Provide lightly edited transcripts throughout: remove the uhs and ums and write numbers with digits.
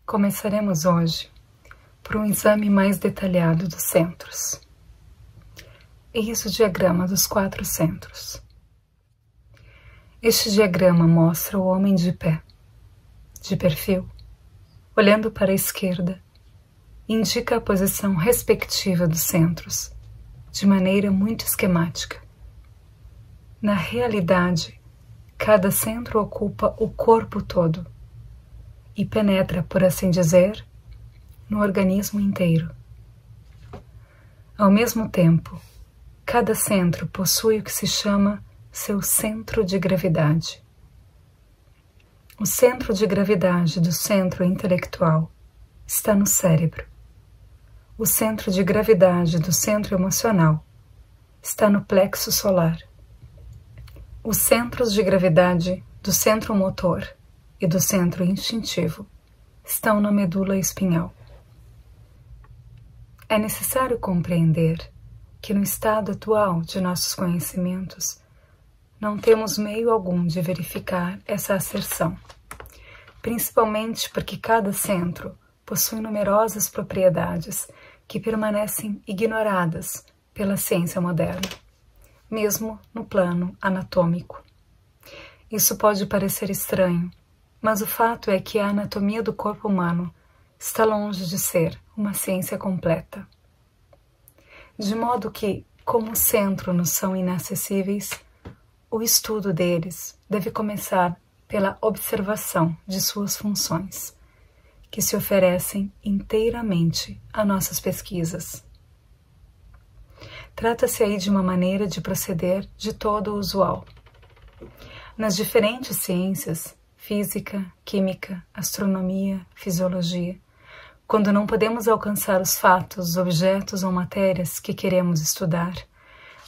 Começaremos hoje por um exame mais detalhado dos centros. Eis o diagrama dos 4 centros. Este diagrama mostra o homem de pé, de perfil, olhando para a esquerda, e indica a posição respectiva dos centros, de maneira muito esquemática. Na realidade, cada centro ocupa o corpo todo e penetra, por assim dizer, no organismo inteiro. Ao mesmo tempo, cada centro possui o que se chama seu centro de gravidade. O centro de gravidade do centro intelectual está no cérebro. O centro de gravidade do centro emocional está no plexo solar. Os centros de gravidade do centro motor e do centro instintivo estão na medula espinhal. É necessário compreender que no estado atual de nossos conhecimentos não temos meio algum de verificar essa asserção, principalmente porque cada centro possui numerosas propriedades que permanecem ignoradas pela ciência moderna, mesmo no plano anatômico. Isso pode parecer estranho, mas o fato é que a anatomia do corpo humano está longe de ser uma ciência completa. De modo que, como o centro nos são inacessíveis, o estudo deles deve começar pela observação de suas funções, que se oferecem inteiramente a nossas pesquisas. Trata-se aí de uma maneira de proceder de todo o usual. Nas diferentes ciências, física, química, astronomia, fisiologia, quando não podemos alcançar os fatos, objetos ou matérias que queremos estudar,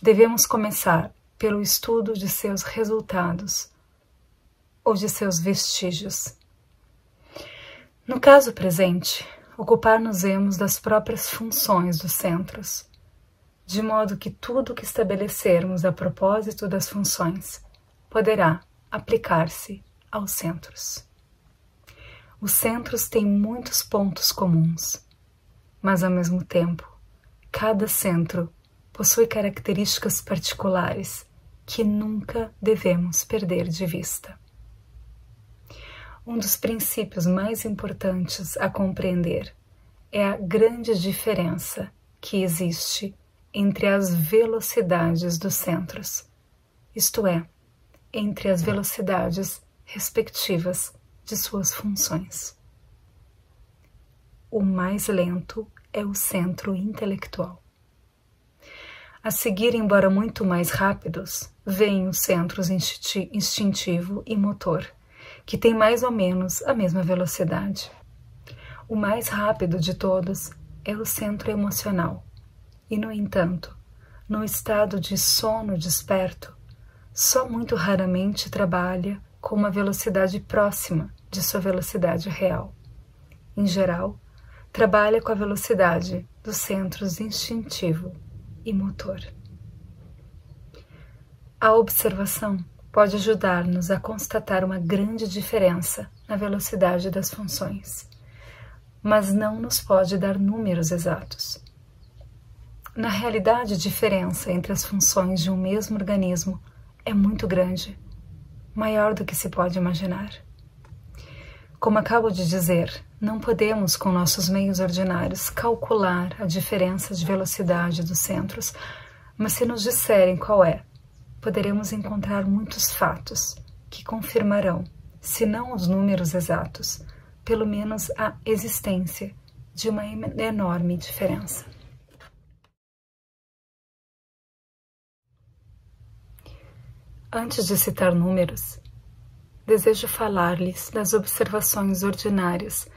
devemos começar pelo estudo de seus resultados ou de seus vestígios. No caso presente, ocupar-nos-emos das próprias funções dos centros, de modo que tudo o que estabelecermos a propósito das funções poderá aplicar-se aos centros. Os centros têm muitos pontos comuns, mas ao mesmo tempo, cada centro possui características particulares que nunca devemos perder de vista. Um dos princípios mais importantes a compreender é a grande diferença que existe entre as velocidades dos centros, isto é, entre as velocidades respectivas de suas funções. O mais lento é o centro intelectual. A seguir, embora muito mais rápidos, vêm os centros instintivo e motor, que têm mais ou menos a mesma velocidade. O mais rápido de todos é o centro emocional, e, no entanto, no estado de sono desperto, só muito raramente trabalha com uma velocidade próxima de sua velocidade real. Em geral, trabalha com a velocidade dos centros instintivo e motor. A observação pode ajudar-nos a constatar uma grande diferença na velocidade das funções, mas não nos pode dar números exatos. Na realidade, a diferença entre as funções de um mesmo organismo é muito grande, maior do que se pode imaginar. Como acabo de dizer, não podemos, com nossos meios ordinários, calcular a diferença de velocidade dos centros, mas se nos disserem qual é, poderemos encontrar muitos fatos que confirmarão, se não os números exatos, pelo menos a existência de uma enorme diferença. Antes de citar números, desejo falar-lhes das observações ordinárias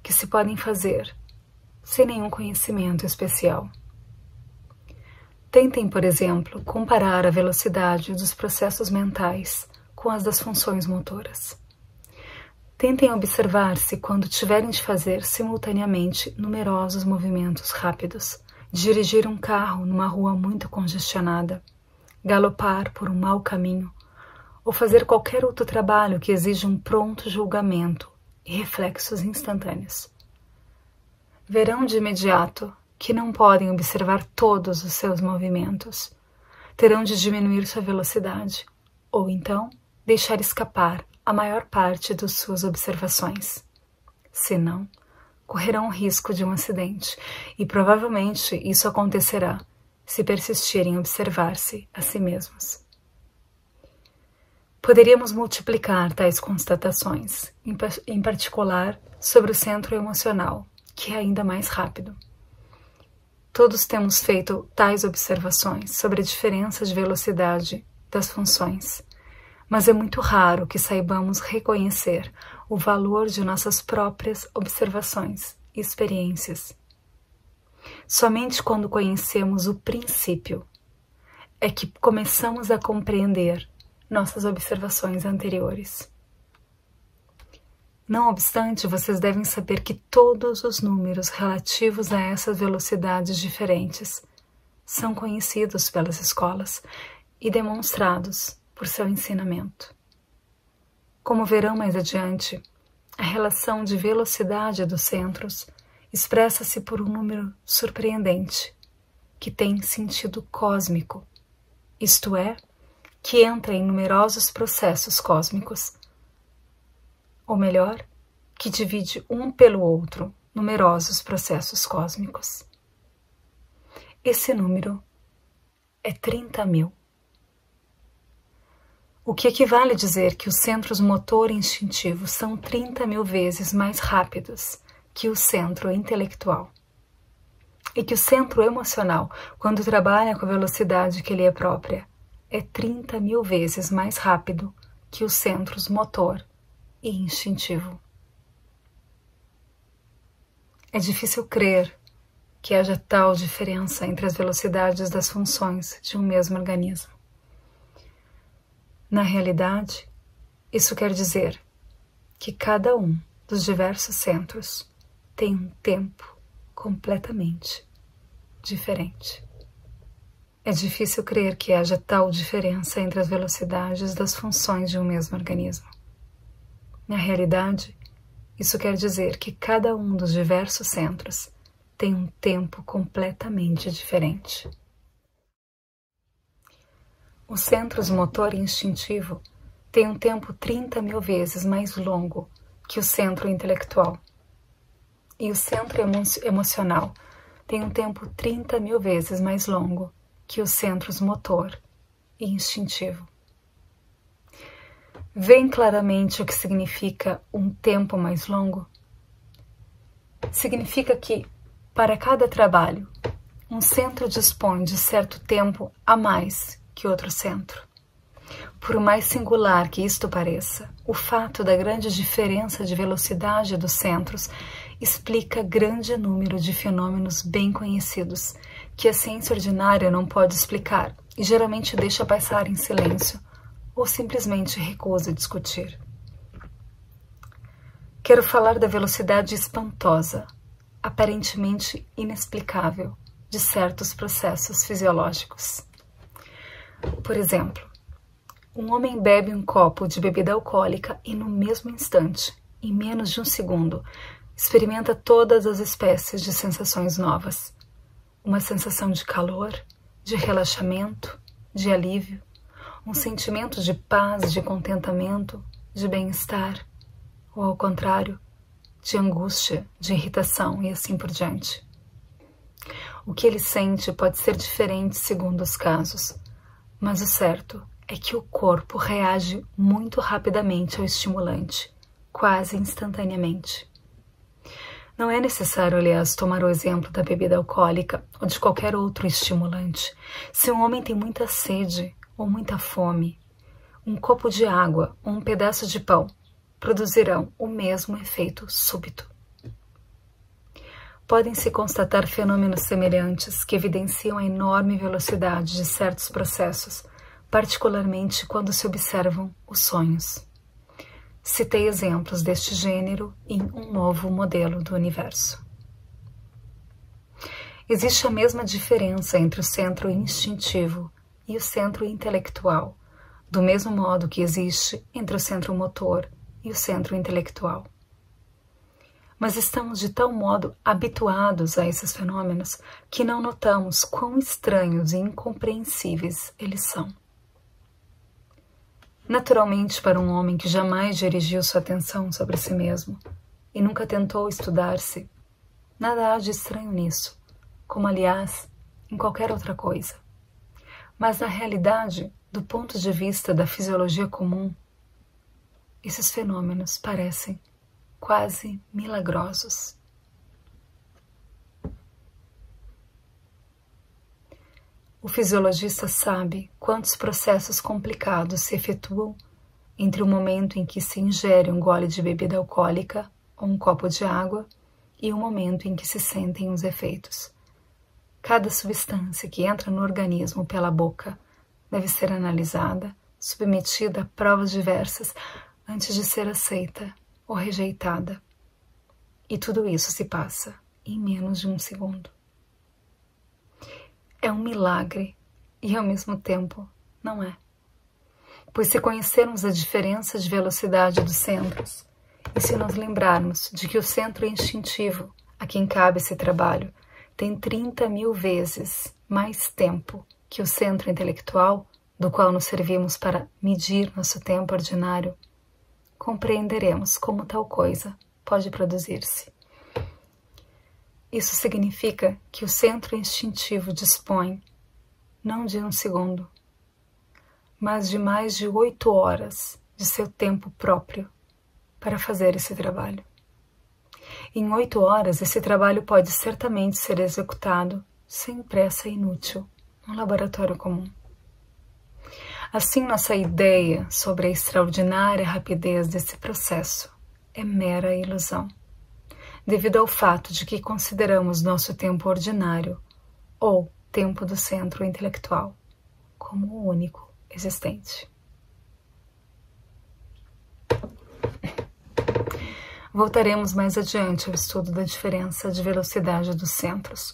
que se podem fazer sem nenhum conhecimento especial. Tentem, por exemplo, comparar a velocidade dos processos mentais com as das funções motoras. Tentem observar se, quando tiverem de fazer simultaneamente numerosos movimentos rápidos, dirigir um carro numa rua muito congestionada, galopar por um mau caminho ou fazer qualquer outro trabalho que exija um pronto julgamento e reflexos instantâneos. Verão de imediato que não podem observar todos os seus movimentos. Terão de diminuir sua velocidade, ou então deixar escapar a maior parte de suas observações. Senão, correrão o risco de um acidente, e provavelmente isso acontecerá se persistirem em observar-se a si mesmos. Poderíamos multiplicar tais constatações, em particular sobre o centro emocional, que é ainda mais rápido. Todos temos feito tais observações sobre a diferença de velocidade das funções, mas é muito raro que saibamos reconhecer o valor de nossas próprias observações e experiências. Somente quando conhecemos o princípio é que começamos a compreender nossas observações anteriores. Não obstante, vocês devem saber que todos os números relativos a essas velocidades diferentes são conhecidos pelas escolas e demonstrados por seu ensinamento. Como verão mais adiante, a relação de velocidade dos centros expressa-se por um número surpreendente, que tem sentido cósmico, isto é, que entra em numerosos processos cósmicos, ou melhor, que divide um pelo outro numerosos processos cósmicos. Esse número é 30.000. O que equivale a dizer que os centros motor e instintivo são 30.000 vezes mais rápidos que o centro intelectual. E que o centro emocional, quando trabalha com a velocidade que lhe é própria, é 30.000 vezes mais rápido que os centros motor e instintivo. É difícil crer que haja tal diferença entre as velocidades das funções de um mesmo organismo. Na realidade, isso quer dizer que cada um dos diversos centros tem um tempo completamente diferente. É difícil crer que haja tal diferença entre as velocidades das funções de um mesmo organismo. Na realidade, isso quer dizer que cada um dos diversos centros tem um tempo completamente diferente. Os centros motor e instintivo têm um tempo 30.000 vezes mais longo que o centro intelectual. E o centro emocional tem um tempo 30.000 vezes mais longo que os centros motor e instintivo. Veem claramente o que significa um tempo mais longo? Significa que, para cada trabalho, um centro dispõe de certo tempo a mais que outro centro. Por mais singular que isto pareça, o fato da grande diferença de velocidade dos centros explica grande número de fenômenos bem conhecidos que a ciência ordinária não pode explicar e geralmente deixa passar em silêncio ou simplesmente recusa discutir. Quero falar da velocidade espantosa, aparentemente inexplicável, de certos processos fisiológicos. Por exemplo, um homem bebe um copo de bebida alcoólica e no mesmo instante, em menos de um segundo, experimenta todas as espécies de sensações novas. Uma sensação de calor, de relaxamento, de alívio, um sentimento de paz, de contentamento, de bem-estar, ou ao contrário, de angústia, de irritação e assim por diante. O que ele sente pode ser diferente segundo os casos, mas o certo é que o corpo reage muito rapidamente ao estimulante, quase instantaneamente. Não é necessário, aliás, tomar o exemplo da bebida alcoólica ou de qualquer outro estimulante. Se um homem tem muita sede ou muita fome, um copo de água ou um pedaço de pão produzirão o mesmo efeito súbito. Podem-se constatar fenômenos semelhantes que evidenciam a enorme velocidade de certos processos, particularmente quando se observam os sonhos. Citei exemplos deste gênero em Um Novo Modelo do Universo. Existe a mesma diferença entre o centro instintivo e o centro intelectual, do mesmo modo que existe entre o centro motor e o centro intelectual. mas estamos de tal modo habituados a esses fenômenos que não notamos quão estranhos e incompreensíveis eles são. Naturalmente, para um homem que jamais dirigiu sua atenção sobre si mesmo e nunca tentou estudar-se, nada há de estranho nisso, como aliás em qualquer outra coisa. Mas na realidade, do ponto de vista da fisiologia comum, esses fenômenos parecem quase milagrosos. O fisiologista sabe quantos processos complicados se efetuam entre o momento em que se ingere um gole de bebida alcoólica ou um copo de água e o momento em que se sentem os efeitos. Cada substância que entra no organismo pela boca deve ser analisada, submetida a provas diversas antes de ser aceita ou rejeitada. E tudo isso se passa em menos de um segundo. É um milagre e, ao mesmo tempo, não é. Pois se conhecermos a diferença de velocidade dos centros e se nos lembrarmos de que o centro instintivo, a quem cabe esse trabalho, tem 30.000 vezes mais tempo que o centro intelectual, do qual nos servimos para medir nosso tempo ordinário, compreenderemos como tal coisa pode produzir-se. Isso significa que o centro instintivo dispõe, não de um segundo, mas de mais de 8 horas de seu tempo próprio para fazer esse trabalho. Em 8 horas, esse trabalho pode certamente ser executado sem pressa inútil, num laboratório comum. Assim, nossa ideia sobre a extraordinária rapidez desse processo é mera ilusão, devido ao fato de que consideramos nosso tempo ordinário, ou tempo do centro intelectual, como o único existente. Voltaremos mais adiante ao estudo da diferença de velocidade dos centros.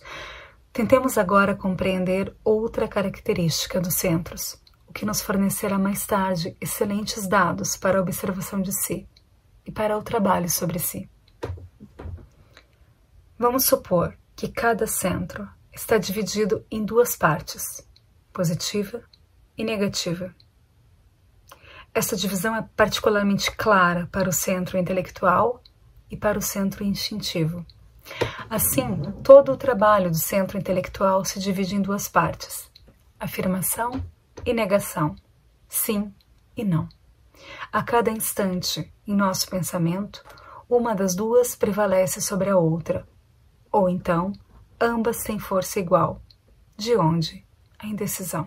Tentemos agora compreender outra característica dos centros, o que nos fornecerá mais tarde excelentes dados para a observação de si e para o trabalho sobre si. Vamos supor que cada centro está dividido em 2 partes, positiva e negativa. Essa divisão é particularmente clara para o centro intelectual e para o centro instintivo. Assim, todo o trabalho do centro intelectual se divide em 2 partes, afirmação e negação, sim e não. A cada instante, em nosso pensamento, uma das 2 prevalece sobre a outra, ou então, ambas têm força igual, de onde a indecisão.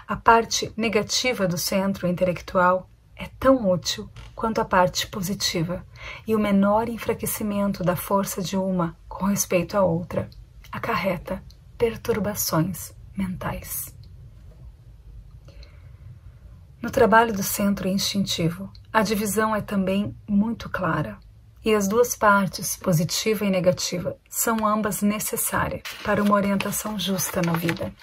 A parte negativa do centro intelectual é tão útil quanto a parte positiva, e o menor enfraquecimento da força de uma com respeito à outra acarreta perturbações mentais. No trabalho do centro instintivo, a divisão é também muito clara, e as 2 partes, positiva e negativa, são ambas necessárias para uma orientação justa na vida.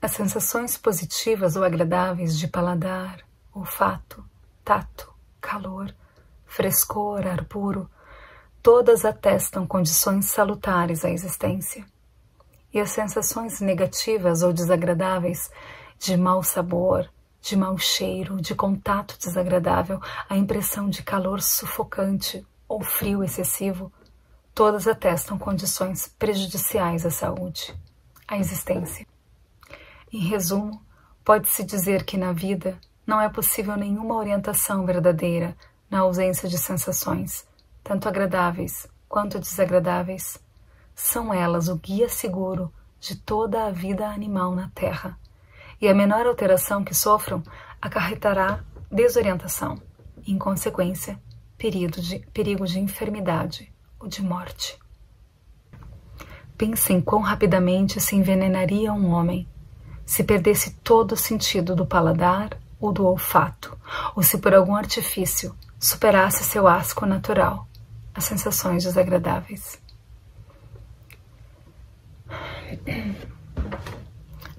As sensações positivas ou agradáveis de paladar, olfato, tato, calor, frescor, ar puro, todas atestam condições salutares à existência. E as sensações negativas ou desagradáveis de mau sabor, de mau cheiro, de contato desagradável, a impressão de calor sufocante ou frio excessivo, todas atestam condições prejudiciais à saúde, à existência. Em resumo, pode-se dizer que na vida não é possível nenhuma orientação verdadeira na ausência de sensações, tanto agradáveis quanto desagradáveis. São elas o guia seguro de toda a vida animal na Terra, e a menor alteração que sofram acarretará desorientação e, em consequência, perigo de enfermidade ou de morte. Pensem quão rapidamente se envenenaria um homem se perdesse todo o sentido do paladar ou do olfato, ou se por algum artifício superasse seu asco natural, as sensações desagradáveis.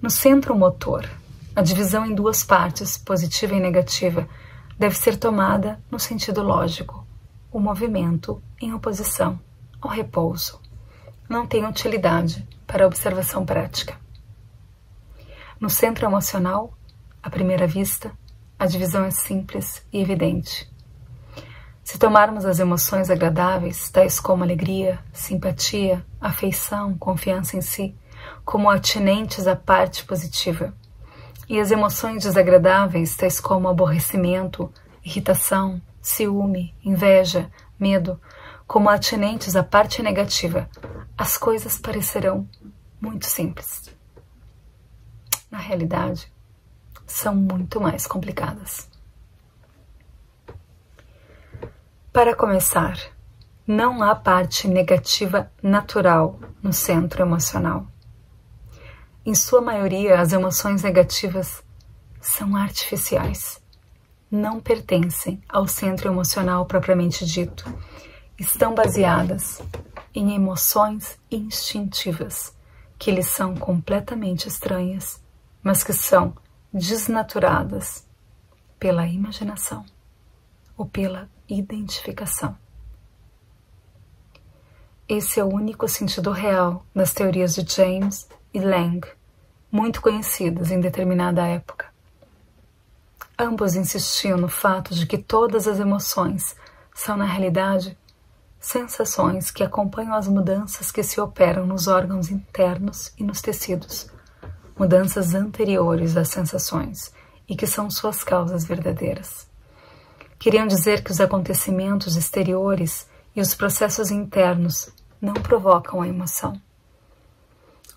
No centro motor, a divisão em 2 partes, positiva e negativa, deve ser tomada no sentido lógico, o movimento em oposição ao repouso não tem utilidade para a observação prática. No centro emocional, à primeira vista, a divisão é simples e evidente. Se tomarmos as emoções agradáveis, tais como alegria, simpatia, afeição, confiança em si, como atinentes à parte positiva, e as emoções desagradáveis, tais como aborrecimento, irritação, ciúme, inveja, medo, como atinentes à parte negativa, as coisas parecerão muito simples. Na realidade, são muito mais complicadas. Para começar, não há parte negativa natural no centro emocional. Em sua maioria, as emoções negativas são artificiais. Não pertencem ao centro emocional propriamente dito. Estão baseadas em emoções instintivas, que lhes são completamente estranhas, mas que são desnaturadas pela imaginação ou pela identificação. Esse é o único sentido real das teorias de James e Lang, muito conhecidas em determinada época. Ambos insistiam no fato de que todas as emoções são, na realidade, sensações que acompanham as mudanças que se operam nos órgãos internos e nos tecidos, mudanças anteriores às sensações e que são suas causas verdadeiras. Queriam dizer que os acontecimentos exteriores e os processos internos não provocam a emoção.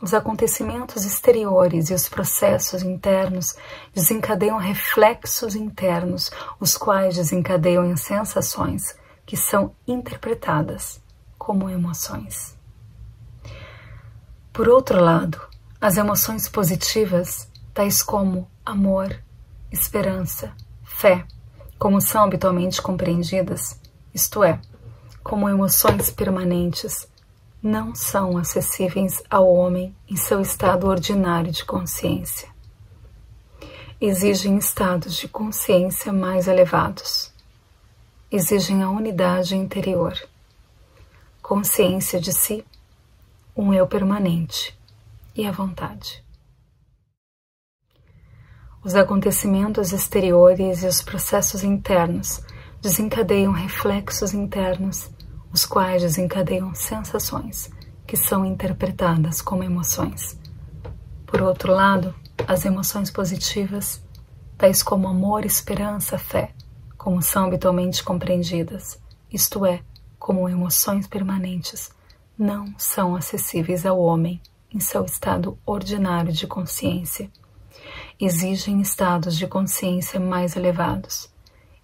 Os acontecimentos exteriores e os processos internos desencadeiam reflexos internos, os quais desencadeiam em sensações que são interpretadas como emoções. Por outro lado, as emoções positivas, tais como amor, esperança, fé, como são habitualmente compreendidas, isto é, como emoções permanentes, não são acessíveis ao homem em seu estado ordinário de consciência. Exigem estados de consciência mais elevados. Exigem a unidade interior, consciência de si, um eu permanente e a vontade. Os acontecimentos exteriores e os processos internos desencadeiam reflexos internos, os quais desencadeiam sensações, que são interpretadas como emoções. Por outro lado, as emoções positivas, tais como amor, esperança, fé, como são habitualmente compreendidas, isto é, como emoções permanentes, não são acessíveis ao homem em seu estado ordinário de consciência. Exigem estados de consciência mais elevados.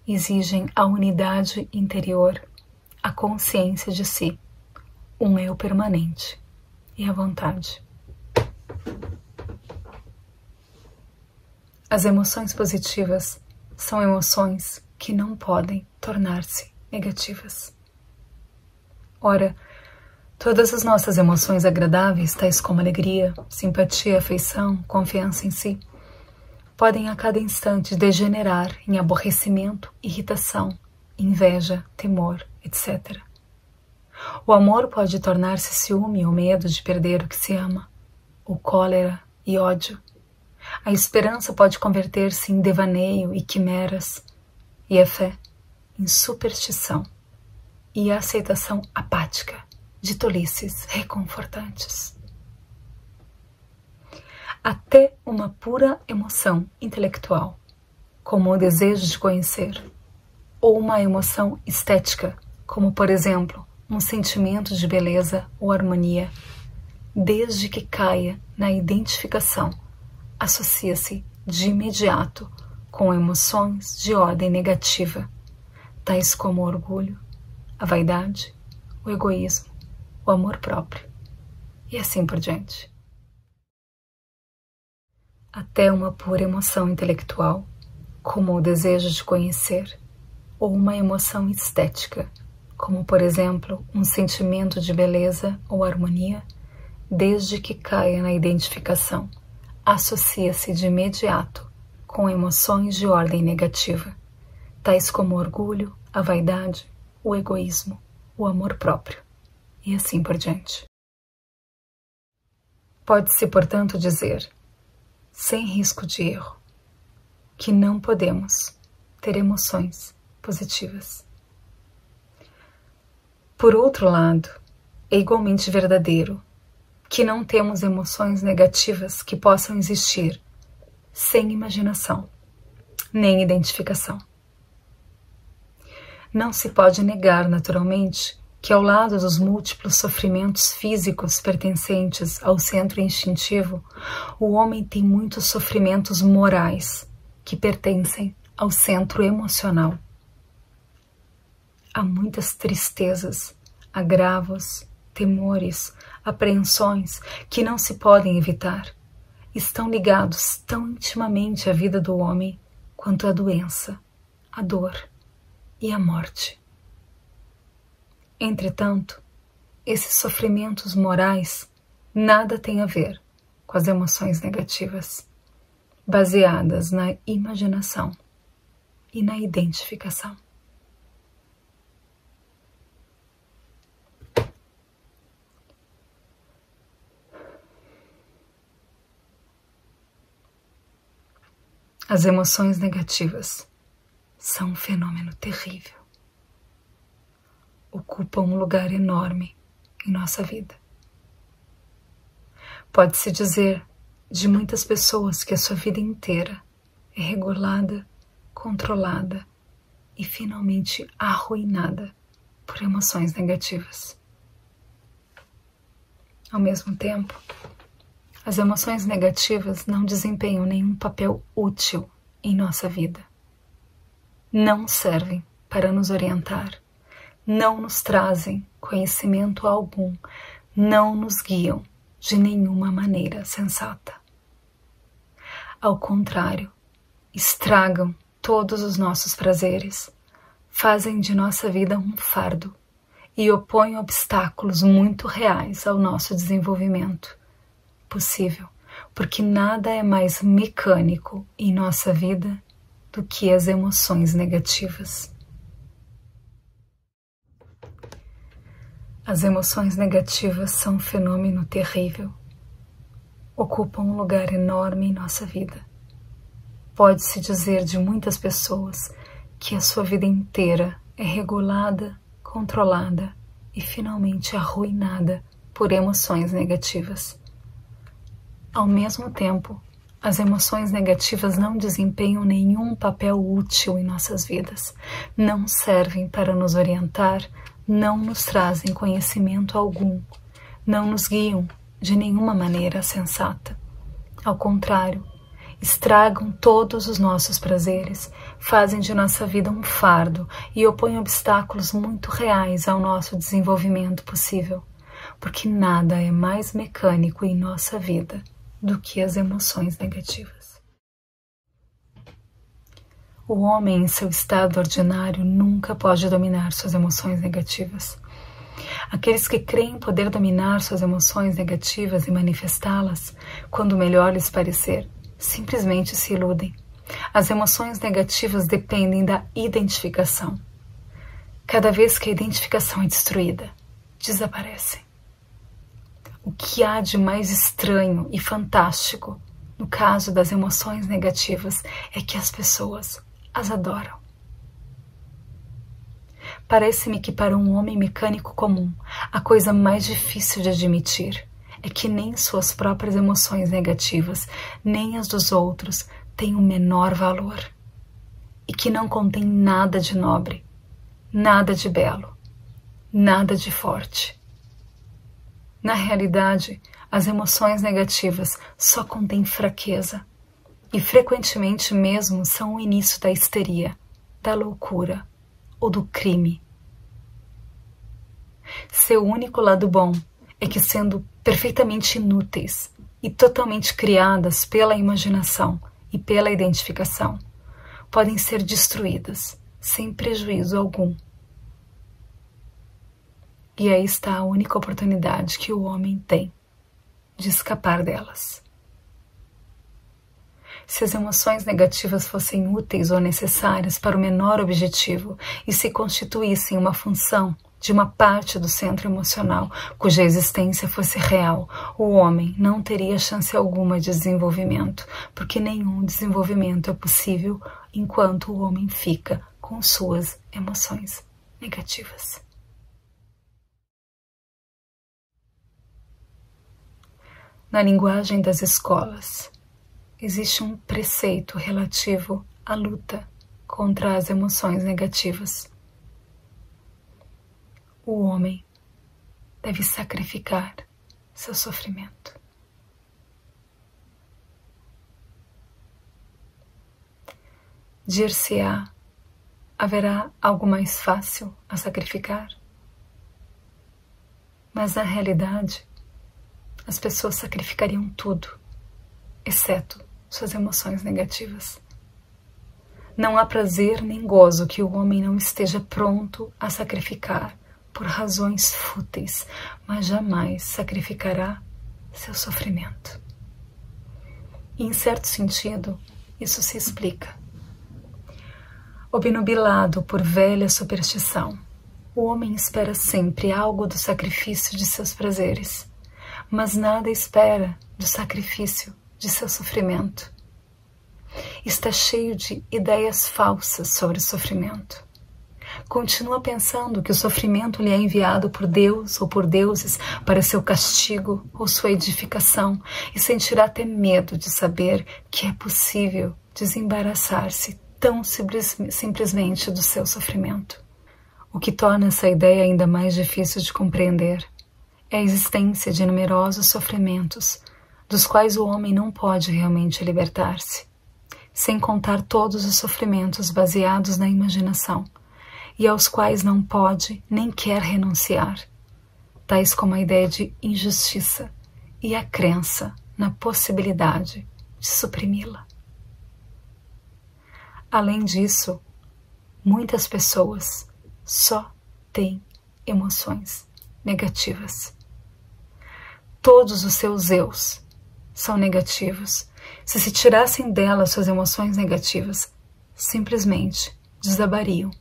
Exigem a unidade interior, a consciência de si, um eu permanente e a vontade. As emoções positivas são emoções que não podem tornar-se negativas. Ora, todas as nossas emoções agradáveis, tais como alegria, simpatia, afeição, confiança em si, podem a cada instante degenerar em aborrecimento, irritação, inveja, temor, etc. O amor pode tornar-se ciúme ou medo de perder o que se ama, ou cólera e ódio. A esperança pode converter-se em devaneio e quimeras, e a fé em superstição e a aceitação apática de tolices reconfortantes. Até uma pura emoção intelectual, como o desejo de conhecer, ou uma emoção estética, como, por exemplo, um sentimento de beleza ou harmonia, desde que caia na identificação, associa-se de imediato com emoções de ordem negativa, tais como o orgulho, a vaidade, o egoísmo, o amor próprio, e assim por diante. Até uma pura emoção intelectual, como o desejo de conhecer, ou uma emoção estética, como, por exemplo, um sentimento de beleza ou harmonia, desde que caia na identificação, associa-se de imediato com emoções de ordem negativa, tais como o orgulho, a vaidade, o egoísmo, o amor próprio e assim por diante. Pode-se, portanto, dizer, sem risco de erro, que não podemos ter emoções positivas. Por outro lado, é igualmente verdadeiro que não temos emoções negativas que possam existir sem imaginação, nem identificação. Não se pode negar, naturalmente, que ao lado dos múltiplos sofrimentos físicos pertencentes ao centro instintivo, o homem tem muitos sofrimentos morais que pertencem ao centro emocional. Há muitas tristezas, agravos, temores, apreensões que não se podem evitar. Estão ligados tão intimamente à vida do homem quanto a doença, a dor e a morte. Entretanto, esses sofrimentos morais nada têm a ver com as emoções negativas, baseadas na imaginação e na identificação. As emoções negativas são um fenômeno terrível. Ocupam um lugar enorme em nossa vida. Pode-se dizer de muitas pessoas que a sua vida inteira é regulada, controlada e finalmente arruinada por emoções negativas. Ao mesmo tempo, as emoções negativas não desempenham nenhum papel útil em nossa vida. Não servem para nos orientar, não nos trazem conhecimento algum, não nos guiam de nenhuma maneira sensata. Ao contrário, estragam todos os nossos prazeres, fazem de nossa vida um fardo e opõem obstáculos muito reais ao nosso desenvolvimento possível, porque nada é mais mecânico em nossa vida do que as emoções negativas. As emoções negativas são um fenômeno terrível. Ocupam um lugar enorme em nossa vida. Pode-se dizer de muitas pessoas que a sua vida inteira é regulada, controlada e finalmente arruinada por emoções negativas. Ao mesmo tempo, as emoções negativas não desempenham nenhum papel útil em nossas vidas, não servem para nos orientar, não nos trazem conhecimento algum, não nos guiam de nenhuma maneira sensata. Ao contrário, estragam todos os nossos prazeres, fazem de nossa vida um fardo e opõem obstáculos muito reais ao nosso desenvolvimento possível, porque nada é mais mecânico em nossa vida do que as emoções negativas. O homem, em seu estado ordinário, nunca pode dominar suas emoções negativas. Aqueles que creem poder dominar suas emoções negativas e manifestá-las, quando melhor lhes parecer, simplesmente se iludem. As emoções negativas dependem da identificação. Cada vez que a identificação é destruída, desaparecem. O que há de mais estranho e fantástico no caso das emoções negativas é que as pessoas as adoram. Parece-me que para um homem mecânico comum, a coisa mais difícil de admitir é que nem suas próprias emoções negativas, nem as dos outros, têm o menor valor, e que não contém nada de nobre, nada de belo, nada de forte. Na realidade, as emoções negativas só contêm fraqueza e frequentemente mesmo são o início da histeria, da loucura ou do crime. Seu único lado bom é que, sendo perfeitamente inúteis e totalmente criadas pela imaginação e pela identificação, podem ser destruídas sem prejuízo algum. E aí está a única oportunidade que o homem tem de escapar delas. Se as emoções negativas fossem úteis ou necessárias para o menor objetivo e se constituíssem uma função de uma parte do centro emocional cuja existência fosse real, o homem não teria chance alguma de desenvolvimento, porque nenhum desenvolvimento é possível enquanto o homem fica com suas emoções negativas. Na linguagem das escolas, existe um preceito relativo à luta contra as emoções negativas. O homem deve sacrificar seu sofrimento. Dir-se-á, haverá algo mais fácil a sacrificar? Mas na realidade, as pessoas sacrificariam tudo, exceto suas emoções negativas. Não há prazer nem gozo que o homem não esteja pronto a sacrificar por razões fúteis, mas jamais sacrificará seu sofrimento. E, em certo sentido, isso se explica. Obnubilado por velha superstição, o homem espera sempre algo do sacrifício de seus prazeres, mas nada espera do sacrifício de seu sofrimento. Está cheio de ideias falsas sobre o sofrimento. Continua pensando que o sofrimento lhe é enviado por Deus ou por deuses para seu castigo ou sua edificação e sentirá até medo de saber que é possível desembaraçar-se tão simplesmente do seu sofrimento. O que torna essa ideia ainda mais difícil de compreender é a existência de numerosos sofrimentos dos quais o homem não pode realmente libertar-se, sem contar todos os sofrimentos baseados na imaginação, e aos quais não pode nem quer renunciar, tais como a ideia de injustiça e a crença na possibilidade de suprimi-la. Além disso, muitas pessoas só têm emoções negativas. Todos os seus eus são negativos. Se tirassem delas suas emoções negativas, simplesmente desabariam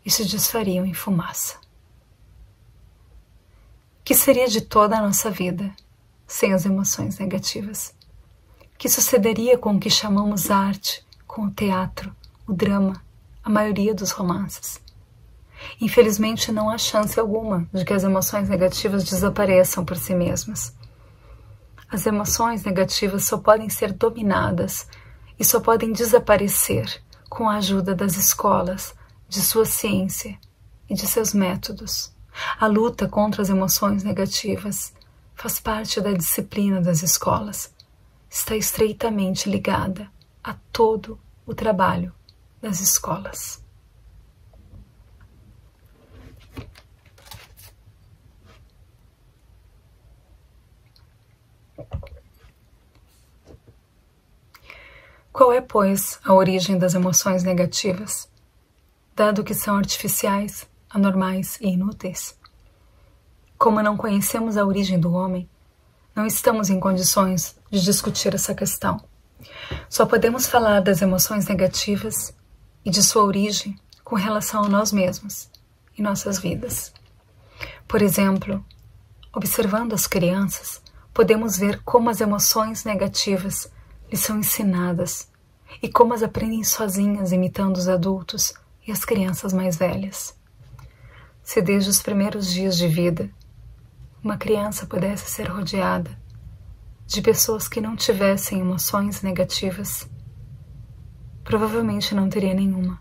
e se desfariam em fumaça. Que seria de toda a nossa vida sem as emoções negativas? Que sucederia com o que chamamos arte, com o teatro, o drama, a maioria dos romances? Infelizmente, não há chance alguma de que as emoções negativas desapareçam por si mesmas. As emoções negativas só podem ser dominadas e só podem desaparecer com a ajuda das escolas, de sua ciência e de seus métodos. A luta contra as emoções negativas faz parte da disciplina das escolas. Está estreitamente ligada a todo o trabalho das escolas. Qual é, pois, a origem das emoções negativas, dado que são artificiais, anormais e inúteis? Como não conhecemos a origem do homem, não estamos em condições de discutir essa questão. Só podemos falar das emoções negativas e de sua origem com relação a nós mesmos e nossas vidas. Por exemplo, observando as crianças, podemos ver como as emoções negativas lhes são ensinadas e como as aprendem sozinhas imitando os adultos e as crianças mais velhas. Se desde os primeiros dias de vida uma criança pudesse ser rodeada de pessoas que não tivessem emoções negativas, provavelmente não teria nenhuma,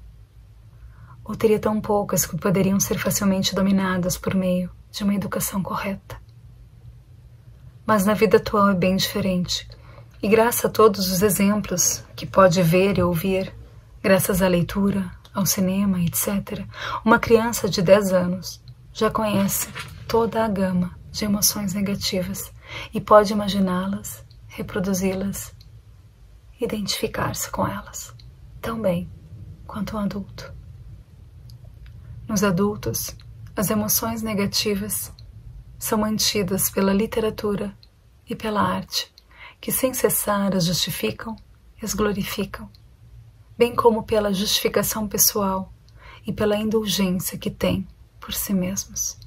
ou teria tão poucas que poderiam ser facilmente dominadas por meio de uma educação correta. Mas na vida atual é bem diferente. E graças a todos os exemplos que pode ver e ouvir, graças à leitura, ao cinema, etc., uma criança de 10 anos já conhece toda a gama de emoções negativas e pode imaginá-las, reproduzi-las, identificar-se com elas, tão bem quanto um adulto. Nos adultos, as emoções negativas são mantidas pela literatura e pela arte, que sem cessar as justificam e as glorificam, bem como pela justificação pessoal e pela indulgência que têm por si mesmos.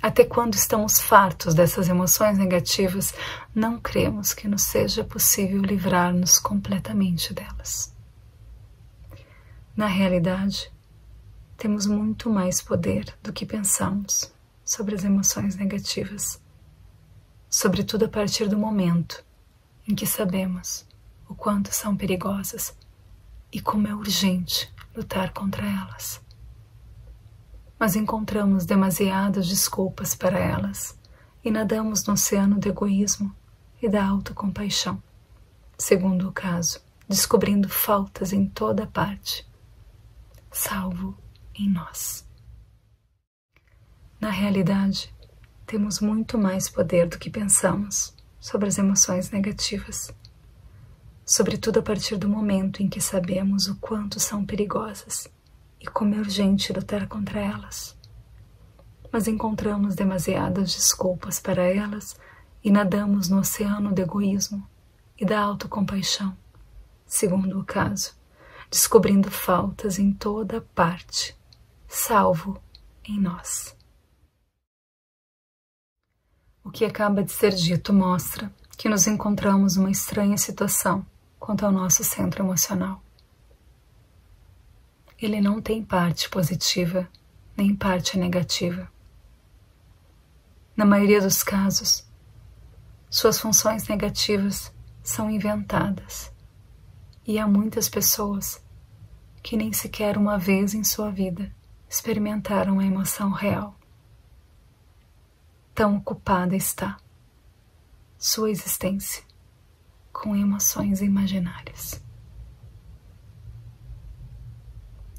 Até quando estamos fartos dessas emoções negativas, não cremos que nos seja possível livrar-nos completamente delas. Na realidade, temos muito mais poder do que pensamos sobre as emoções negativas, sobretudo a partir do momento em que sabemos o quanto são perigosas e como é urgente lutar contra elas. Mas encontramos demasiadas desculpas para elas e nadamos no oceano do egoísmo e da autocompaixão, segundo o caso, descobrindo faltas em toda parte, salvo em nós. Na realidade, temos muito mais poder do que pensamos sobre as emoções negativas, sobretudo a partir do momento em que sabemos o quanto são perigosas e como é urgente lutar contra elas. Mas encontramos demasiadas desculpas para elas e nadamos no oceano do egoísmo e da autocompaixão, segundo o caso, descobrindo faltas em toda parte, salvo em nós. O que acaba de ser dito mostra que nos encontramos numa estranha situação quanto ao nosso centro emocional. Ele não tem parte positiva nem parte negativa. Na maioria dos casos, suas funções negativas são inventadas e há muitas pessoas que nem sequer uma vez em sua vida experimentaram a emoção real. Tão ocupada está sua existência com emoções imaginárias.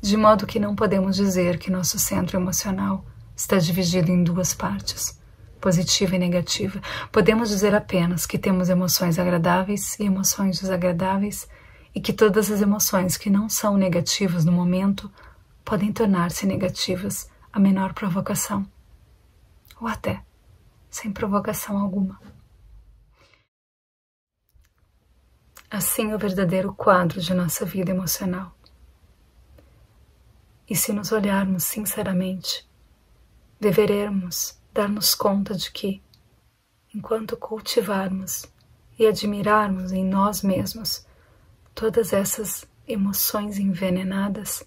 De modo que não podemos dizer que nosso centro emocional está dividido em duas partes, positiva e negativa. Podemos dizer apenas que temos emoções agradáveis e emoções desagradáveis e que todas as emoções que não são negativas no momento podem tornar-se negativas à menor provocação, ou até sem provocação alguma. Assim é o verdadeiro quadro de nossa vida emocional. E se nos olharmos sinceramente, deveremos dar-nos conta de que, enquanto cultivarmos e admirarmos em nós mesmos todas essas emoções envenenadas,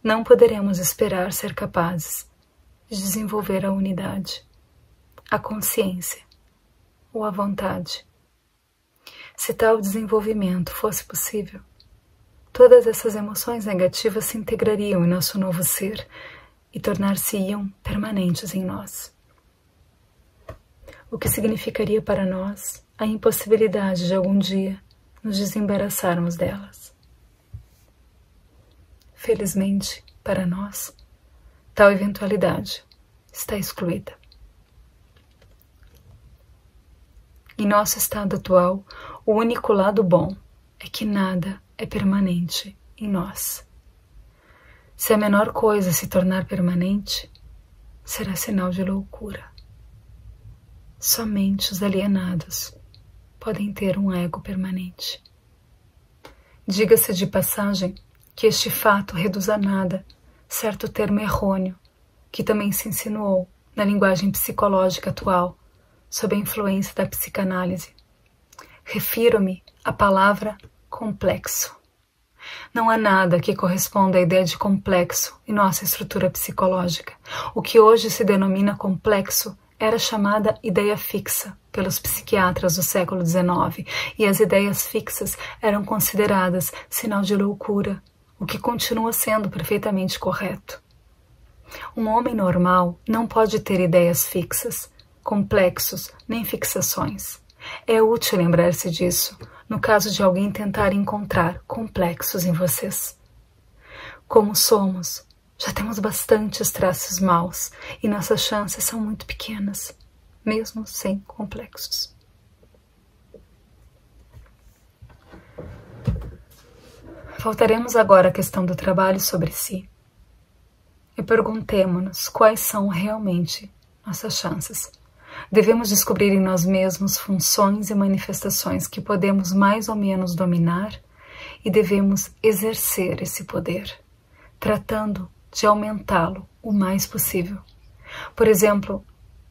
não poderemos esperar ser capazes de desenvolver a unidade, a consciência ou a vontade. Se tal desenvolvimento fosse possível, todas essas emoções negativas se integrariam em nosso novo ser e tornar-se-iam permanentes em nós. O que significaria para nós a impossibilidade de algum dia nos desembaraçarmos delas. Felizmente, para nós, tal eventualidade está excluída. Em nosso estado atual, o único lado bom é que nada é permanente em nós. Se a menor coisa se tornar permanente, será sinal de loucura. Somente os alienados podem ter um ego permanente. Diga-se de passagem que este fato reduz a nada certo termo errôneo que também se insinuou na linguagem psicológica atual sob a influência da psicanálise. Refiro-me à palavra complexo. Não há nada que corresponda à ideia de complexo em nossa estrutura psicológica. O que hoje se denomina complexo era chamada ideia fixa pelos psiquiatras do século XIX, e as ideias fixas eram consideradas sinal de loucura, o que continua sendo perfeitamente correto. Um homem normal não pode ter ideias fixas, complexos, nem fixações. É útil lembrar-se disso no caso de alguém tentar encontrar complexos em vocês. Como somos, já temos bastantes traços maus e nossas chances são muito pequenas, mesmo sem complexos. Voltaremos agora à questão do trabalho sobre si e perguntemo-nos quais são realmente nossas chances. Devemos descobrir em nós mesmos funções e manifestações que podemos mais ou menos dominar e devemos exercer esse poder, tratando de aumentá-lo o mais possível. Por exemplo,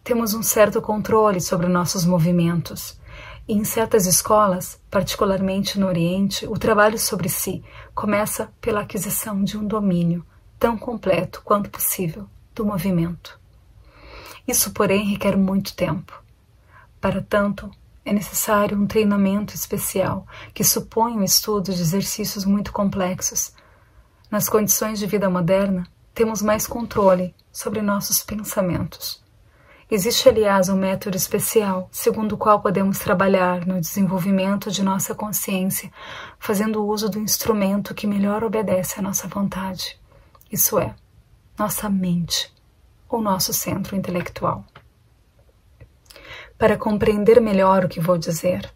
temos um certo controle sobre nossos movimentos. E em certas escolas, particularmente no Oriente, o trabalho sobre si começa pela aquisição de um domínio tão completo quanto possível do movimento. Isso, porém, requer muito tempo. Para tanto, é necessário um treinamento especial que supõe o estudo de exercícios muito complexos. Nas condições de vida moderna, temos mais controle sobre nossos pensamentos. Existe, aliás, um método especial, segundo o qual podemos trabalhar no desenvolvimento de nossa consciência, fazendo uso do instrumento que melhor obedece à nossa vontade, isso é, nossa mente ou nosso centro intelectual. Para compreender melhor o que vou dizer,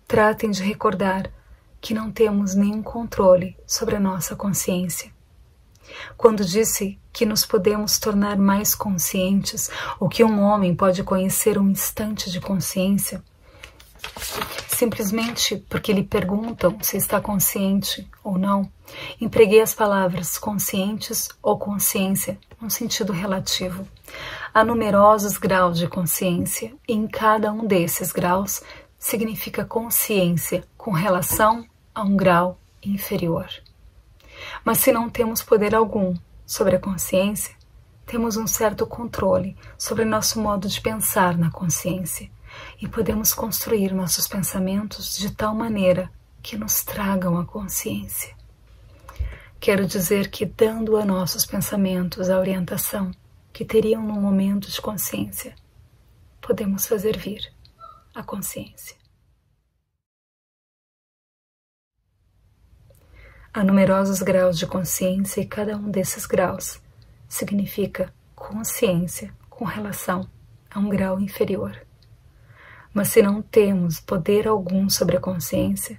tratem de recordar que não temos nenhum controle sobre a nossa consciência. Quando disse que nos podemos tornar mais conscientes, ou que um homem pode conhecer um instante de consciência, simplesmente porque lhe perguntam se está consciente ou não, empreguei as palavras conscientes ou consciência num sentido relativo. Há numerosos graus de consciência e em cada um desses graus significa consciência com relação a um grau inferior. Mas se não temos poder algum sobre a consciência, temos um certo controle sobre nosso modo de pensar na consciência e podemos construir nossos pensamentos de tal maneira que nos tragam a consciência. Quero dizer que, dando a nossos pensamentos a orientação que teriam num momento de consciência, podemos fazer vir a consciência. Há numerosos graus de consciência e cada um desses graus significa consciência com relação a um grau inferior. Mas se não temos poder algum sobre a consciência,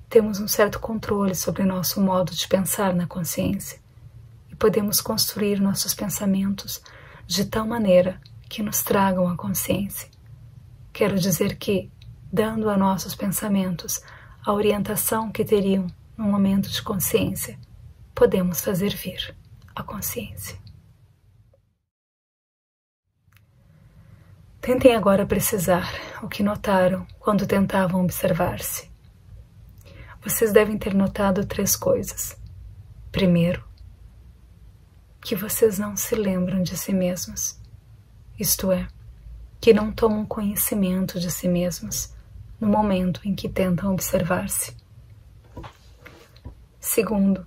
temos um certo controle sobre nosso modo de pensar na consciência e podemos construir nossos pensamentos de tal maneira que nos tragam a consciência. Quero dizer que, dando a nossos pensamentos a orientação que teriam num momento de consciência, podemos fazer vir a consciência. Tentem agora precisar o que notaram quando tentavam observar-se. Vocês devem ter notado 3 coisas. Primeiro, que vocês não se lembram de si mesmos, isto é, que não tomam conhecimento de si mesmos no momento em que tentam observar-se. Segundo,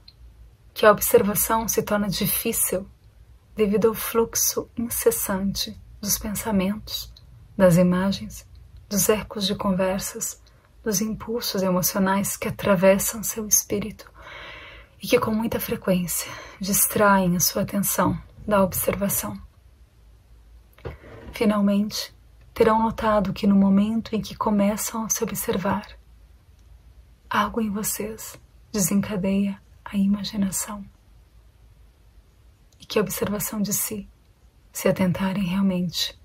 que a observação se torna difícil devido ao fluxo incessante dos pensamentos, das imagens, dos ecos de conversas, dos impulsos emocionais que atravessam seu espírito e que com muita frequência distraem a sua atenção da observação. Finalmente, terão notado que no momento em que começam a se observar, algo em vocês desencadeia a imaginação e que a observação de si, se atentarem realmente,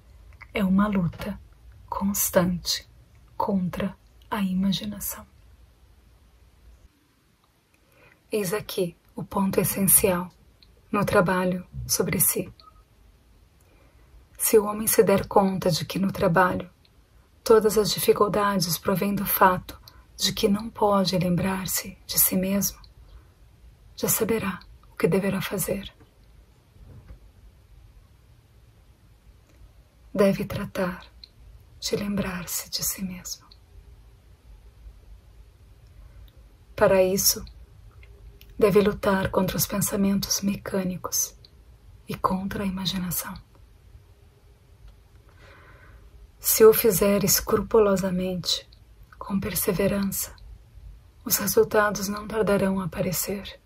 é uma luta constante contra a imaginação. Eis aqui o ponto essencial no trabalho sobre si. Se o homem se der conta de que no trabalho todas as dificuldades provêm do fato de que não pode lembrar-se de si mesmo, já saberá o que deverá fazer. Deve tratar de lembrar-se de si mesmo. Para isso, deve lutar contra os pensamentos mecânicos e contra a imaginação. Se o fizer escrupulosamente, com perseverança, os resultados não tardarão a aparecer.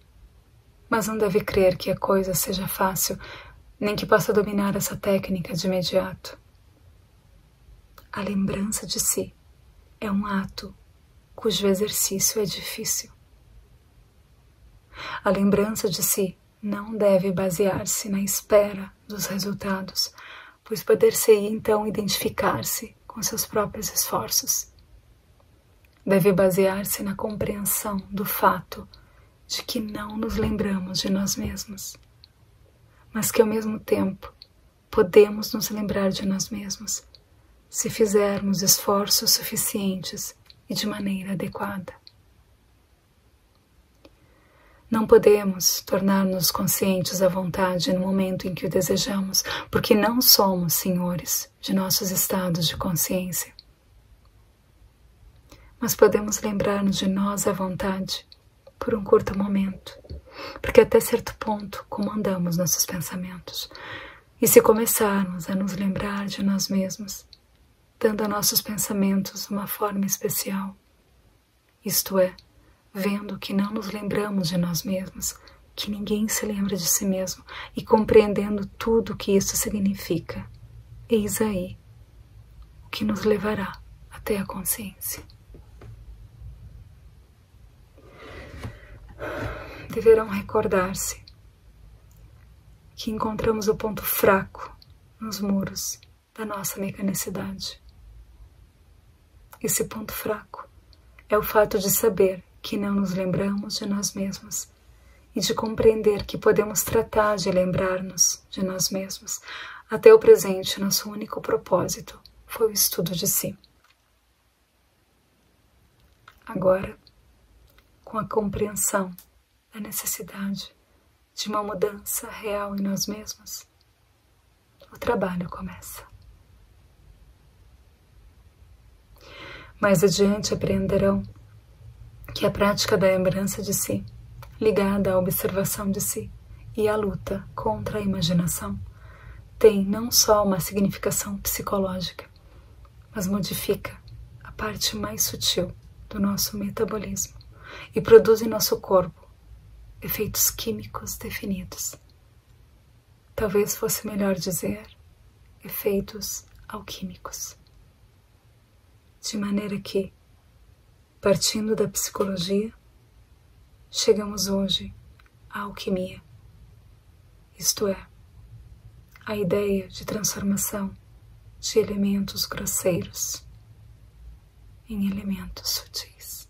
Mas não deve crer que a coisa seja fácil, nem que possa dominar essa técnica de imediato. A lembrança de si é um ato cujo exercício é difícil. A lembrança de si não deve basear-se na espera dos resultados, pois poder-se-ia então identificar-se com seus próprios esforços. deve basear-se na compreensão do fato de que não nos lembramos de nós mesmos, mas que ao mesmo tempo podemos nos lembrar de nós mesmos se fizermos esforços suficientes e de maneira adequada. Não podemos tornar-nos conscientes à vontade no momento em que o desejamos, porque não somos senhores de nossos estados de consciência. Mas podemos lembrar-nos de nós à vontade por um curto momento, porque até certo ponto comandamos nossos pensamentos. E se começarmos a nos lembrar de nós mesmos, dando a nossos pensamentos uma forma especial, isto é, vendo que não nos lembramos de nós mesmos, que ninguém se lembra de si mesmo, e compreendendo tudo o que isso significa, eis aí o que nos levará até a consciência. Deverão recordar-se que encontramos o ponto fraco nos muros da nossa mecanicidade. Esse ponto fraco é o fato de saber que não nos lembramos de nós mesmos e de compreender que podemos tratar de lembrar-nos de nós mesmos. Até o presente, nosso único propósito foi o estudo de si. Agora, com a compreensão da necessidade de uma mudança real em nós mesmos, o trabalho começa. Mais adiante aprenderão que a prática da lembrança de si, ligada à observação de si e à luta contra a imaginação, tem não só uma significação psicológica, mas modifica a parte mais sutil do nosso metabolismo e produz em nosso corpo efeitos químicos definidos. Talvez fosse melhor dizer efeitos alquímicos. De maneira que, partindo da psicologia, chegamos hoje à alquimia, isto é, a ideia de transformação de elementos grosseiros em elementos sutis.